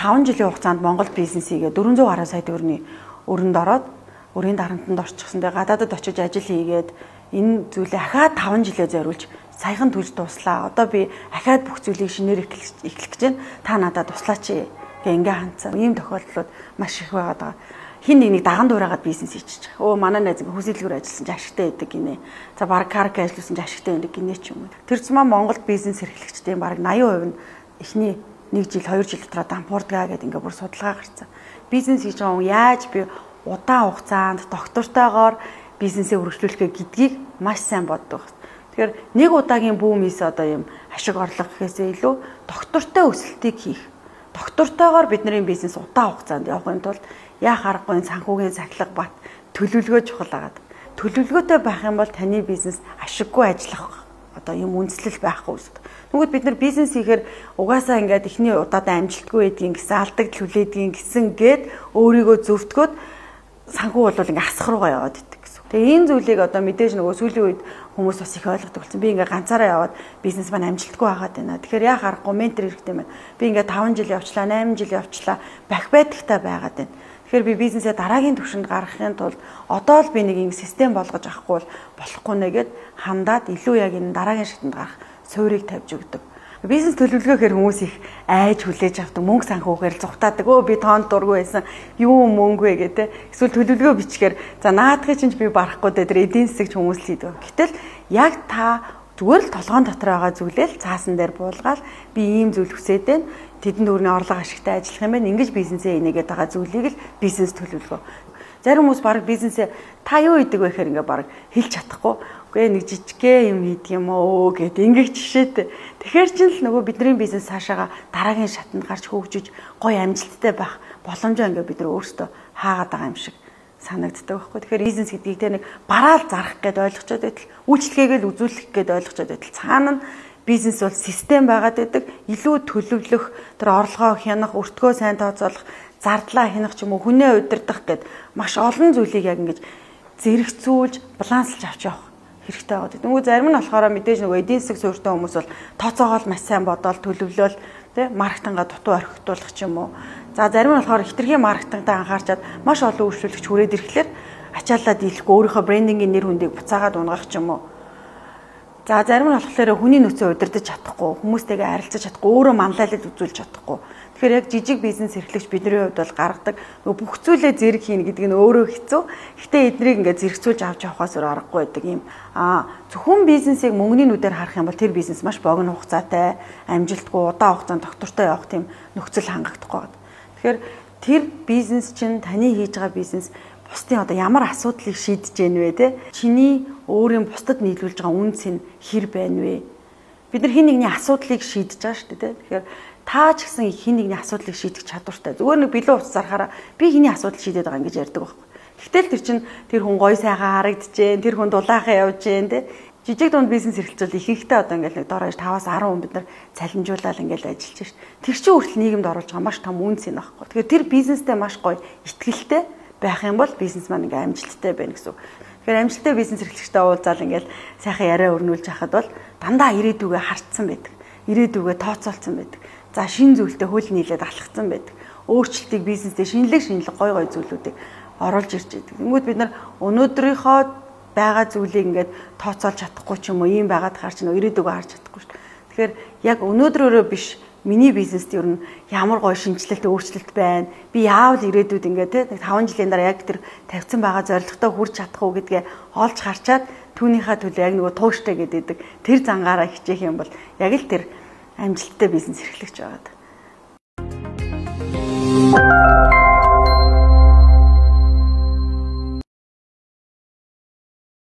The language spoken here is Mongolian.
5 жилийн хугацаанд Монгол бизнес хийгээд 400 гаруй сая төгрөгийн өрөнд ороод өрийн дарамтанд орчихсон. Тэгээ гадаадд очиж ажил хийгээд энэ зүйлээ ахаад 5 жилээ зориулж саяхан төлж дуслаа. Одоо би ахаад бүх зүйлийг шинээр эхлэх гэж байна. Та надад туслаач гэх ингээ хандсан. Ийм тохиолдлууд маш их байгаа. Хин нэг даган дуурайгаад бизнес хийчих. Өө манай найз хүсэлгүүр ажилласан ч ашигтай байдаг гинэ. За баг карк ажилласан ч ашигтай байдаг гинэ ч юм уу. Тэр зам Монголд бизнес эрхлэгчдийн баг 80% нь эхний 1 жил 2 жил дотроо дампуурдгаа гэдэг ингээ бүр судалгаа гарсан. Бизнес хийж байгаа хүн яаж би удаан хугацаанд доктортойгоор бизнесээ үргэлжлүүлэх гэдгийг маш сайн боддог. Тэгэхээр нэг удаагийн бүүмээс одоо юм ашиг орлого гэхээсээ илүү доктортой өсөлтийг хийх. Доктортойгоор бидний бизнес удаан хугацаанд явахын тулд яах аргагүй санхүүгийн сахилга бат төлөвлөгөө чухал агаад. Төлөвлөгөөтэй байх юм бол таны бизнес ашиггүй ажиллах одоо юм үндэслэл байхгүй үст. Тэгвэл бид нар бизнес хийхээр угаасаа ингээд эхний удаадаа амжилтгүй байдгийн гэсэн алдагдал хүлээдгийн гэсэн гээд өөрийгөө зөвтгөөд санхүү бол ингээд асах руугаа яваад идэг гэсэн. Тэгээ энэ зүйлийг одоо мэдээж нөгөө сүүлийн үед хүмүүс бас их ойлгодог болсон. Би ингээд ганцаараа яваад бизнес маань амжилтгүй байгаад байна. Тэгэхээр яах аргагүй ментор хэрэгтэй байна. Би ингээд 5 жил явчлаа, 8 жил явчлаа, бахбайтагтай байгаад байна. Тэгэхээр би бизнесээ дараагийн түвшинд гаргахын тулд одоо л би нэг ингэ систем болгож авахгүй бол болохгүй нэгэд хандаад илүү яг энэ дараагийн шатнд гарах суурийг тавьж өгдөг. Бизнес төлөвлөгөөхөр хүмүүс их айж хүлээж авдаг, мөнгө санхүүхээр зүхтаадаг. Өө би тоонд дургүй байсан. Юу мөнгө вэ гэдэг. Эсвэл төлөвлөгөө бичгээр за наадахыг чинь би барахгүй дээ. Тэр эдийн засагч хүмүүс л хийдэг. Гэтэл яг та зүгээр л толгоон дотор байгаа зүйлээ л цаасан дээр буулгаад би ийм зүйл хүсээд байна. Тэдэнд өөрийн орлого ашигтай ажиллах юм байна. Ингэж бизнесээ инегээд байгаа зүйлийг л бизнес төлөвлөгөө. Зарим хүмүүс баг бизнесээ та юу хийдэг вэ гэхээр ингээ баг хэлж чадахгүй. Үгүй нэг жижигхэн юм хийдэг юм оо гэд ингээ жишээтэй. Тэгэхээр чинь л нөгөө бидний бизнес цаашаага дараагийн шатанд гарч хөгжиж гоё амжилттай байх боломжоо ингээ бид нар өөрсдөө хаагаад байгаа юм шиг санагддаг байхгүй. Тэгэхээр бизнес гэдгийг те нэг бараал зарах гэд ойлгочод байтал үйлчлэгээгээ л үзүүлэх гэд ойлгочод байтал цаана нь бизнес бол систем байгаад байдаг. Илүү төлөвлөх, тэр орлогоо хянах, өртгөө сайн тооцоолох, зардлаа хянах ч юм уу, хүнээ удирдах гэд маш олон зүйлийг яг ингэж зэрэгцүүлж, баланслж авч явах хэрэгтэй байгаа. Тэнгүү зарим нь болохоор мэдээж нөгөө эдийн засаг суурьтай хүмүүс бол тооцоогоол маш сайн бодоол төлөвлөөл, тэ маркетинга дутуу орхитуулах ч юм уу. За зарим нь болохоор хитрхийн маркетингтаа анхаарчаад маш олон үйлчлүүлэгч хүрээд ирэхлээр ачааллаа дийлэхгүй өөрийнхөө брендингийн нэр хүндийг буцаагаад унгах ч юм уу. За зарим нь болохоор хүний нөөцөө удирдах чадахгүй, хүмүүстэйгээ харилцаж чадахгүй, өөрөө манлайлал үзүүлж чадахгүй. Тэгэхээр яг жижиг бизнес эрхлэгч бидний хувьд бол гаргадаг бүх зүйлээ зэрэг хийнэ гэдэг нь өөрөө хэцүү. Гэхдээ эднийг ингээд зэрэгцүүлж авч явахаас өөр аргагүй байдаг юм. Зөвхөн бизнесийг мөнгөний нүдээр харах юм бол тэр бизнес маш богино хугацаатай, амжилтгүй, удаан хугацаанд доктортой явах тийм нөхцөл хангахдахгүй байна. Тэгэхээр тэр бизнес чинь таны хийж байгаа бизнес бусдын одоо ямар асуудлыг шийдэж гэнэ вэ те? Чиний өөрийн бусдад нийлүүлж байгаа үнц нь хэр байна вэ? Бид нар хин нэгний асуудлыг шийдэж байгаа шүү дээ те. Тэгэхээр та ч гэсэн хин нэгний асуудлыг шийдэх чадвартай. Зүгээр нэг бэлэн утас зарахаараа би хиний асуудал шийдээд байгаа ингэж ярьдаг байхгүй. Гэтэл тэр чинь тэр хүн гой сайхан харагдчихээн, тэр хүн дулаахан явж гэн те. Жижиг дунд бизнес эрхэлцэл ихэнхдээ одоо ингээл нэг дор хаяж 5-10 хүн бид нар цалинжуулаад ингээл ажиллаж шээ. Тэр чинь хүртэл нийгэмд оруулж байгаа маш том үнц юм байхгүй. Тэгэхээр тэр бизнестэй маш гоё итгэлтэй байх юм бол бизнес маань ингээм амжилттай байна гэсэн үг. Тэгэхээр амжилттай бизнес эрхлэгчтэй уулзаал ингээл сайхан яриа өрнүүлж хахад бол дандаа ирээдүгөө хартсан байдаг. Ирээдүгөө тооцоолсон байдаг. За шин зүйлтэй хөл нийлээд алхацсан байдаг. Өөрчлөлтийг бизнестэй шинэлэг гой гой зүйлүүдийг оруулж ирж байдаг. Тэнгүүд бид нар өнөөдрийнхөө байгаа зүйлийг ингээд тооцоолж чадахгүй ч юм уу ийм байгаад харж нөө ирээдүгөө харж чадахгүй шүү дээ. Тэгэхээр яг өнөөдрөөрөө биш миний бизнест ер нь ямар гоё шинжилэлт өөрчлөлт байна. Би яавал ирээдүйд ингээд те 5 жилийн дараа яг тэр тавьсан байгаа зорилготой хүрч чадах уу гэдгээ олж харчаад түүнийхээ төлөө яг нөгөө тууштай гэдэг тэр зангаараа хичээх юм бол яг л тэр амжилттай бизнес эрхлэгч байгаад.